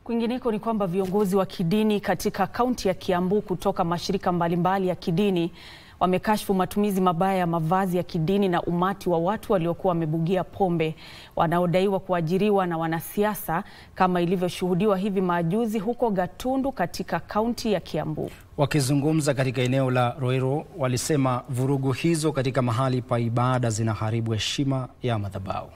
Kwingineko ni kwamba viongozi wa kidini katika kaunti ya Kiambu kutoka mashirika mbalimbali ya kidini wamekashifu matumizi mabaya ya mavazi ya kidini na umati wa watu waliokuwa wamebugia pombe wanaodaiwa kuajiriwa na wanasiasa kama ilivyoshuhudiwa hivi majuzi huko Gatundu katika kaunti ya Kiambu. Wakizungumza katika eneo la Roiro, walisema vurugu hizo katika mahali pa ibada zinaharibu heshima ya madhabahu.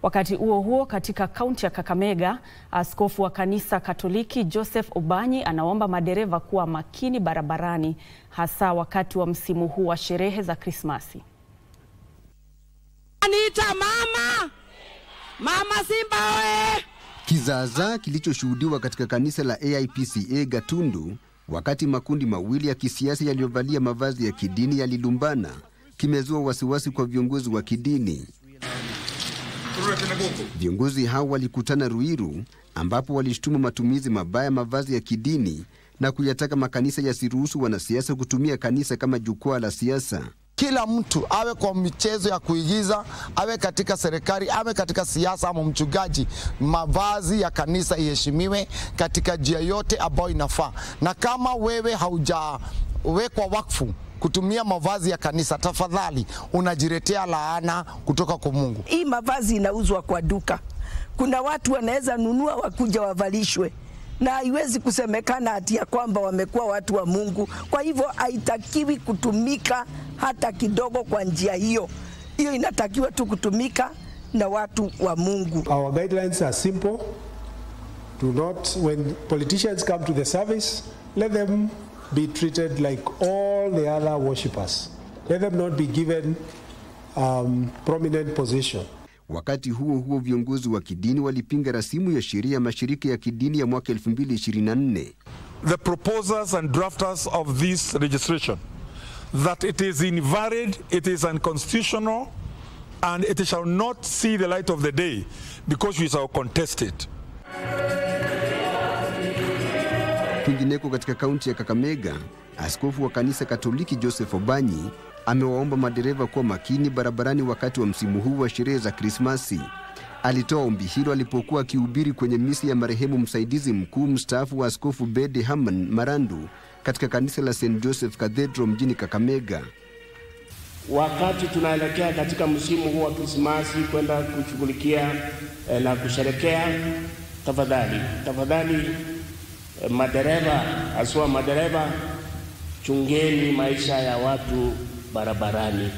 Wakati huo huo, katika kaunti ya Kakamega, askofu wa kanisa Katoliki Joseph Obanyi anaomba madereva kuwa makini barabarani hasa wakati wa msimu huu wa sherehe za Krismasi. Anita mama Simba oe! Kizaazaa kilichoshuhudiwa katika kanisa la AIPCA Gatundu wakati makundi mawili ya kisiasa yaliyovalia mavazi ya kidini yalilumbana kimezua wasiwasi kwa viongozi wa kidini. Viongozi hao walikutana Ruiru ambapo walishtumu matumizi mabaya mavazi ya kidini na kuyataka makanisa yasiruhusu wanasiasa kutumia kanisa kama jukwaa la siasa. Kila mtu awe kwa michezo ya kuigiza, awe katika serikali, awe katika siasa ama mchungaji, mavazi ya kanisa iheshimiwe katika njia yote ambayo inafaa. Na kama wewe haujawekwa wakfu kutumia mavazi ya kanisa, tafadhali unajiletea laana kutoka kwa Mungu. Hii mavazi inauzwa kwa duka. Kuna watu wanaweza nunua wakuja wavalishwe. Na haiwezi kusemekana ati ya kwamba wamekuwa watu wa Mungu. Kwa hivyo haitakiwi kutumika hata kidogo kwa njia hiyo. Hiyo inatakiwa tu kutumika na watu wa Mungu. Our guidelines are simple. Do not, when politicians come to the service, let them be treated like all the other worshippers. Let them not be given prominent position. Wakati huo huo, viongozi wa kidini walipinga rasimu ya sheria ya mashirika ya kidini ya mwaka 2024. The proposers and drafters of this registration that it is invalid, it is unconstitutional, and it shall not see the light of the day because we shall contest it. Kwingineko katika kaunti ya Kakamega, askofu wa kanisa Katoliki Joseph Obanyi amewaomba madereva kuwa makini barabarani wakati wa msimu huu wa sherehe za Krismasi. Alitoa ombi hilo alipokuwa akihubiri kwenye misa ya marehemu msaidizi mkuu mstaafu wa Askofu Bede Haman Marandu katika kanisa la St. Joseph Cathedral mjini Kakamega. Wakati tunaelekea katika msimu huu wa Krismasi kwenda kushughulikia na kusherehekea, tafadhali madereva, haswa madereva, chungeni maisha ya watu barabarani.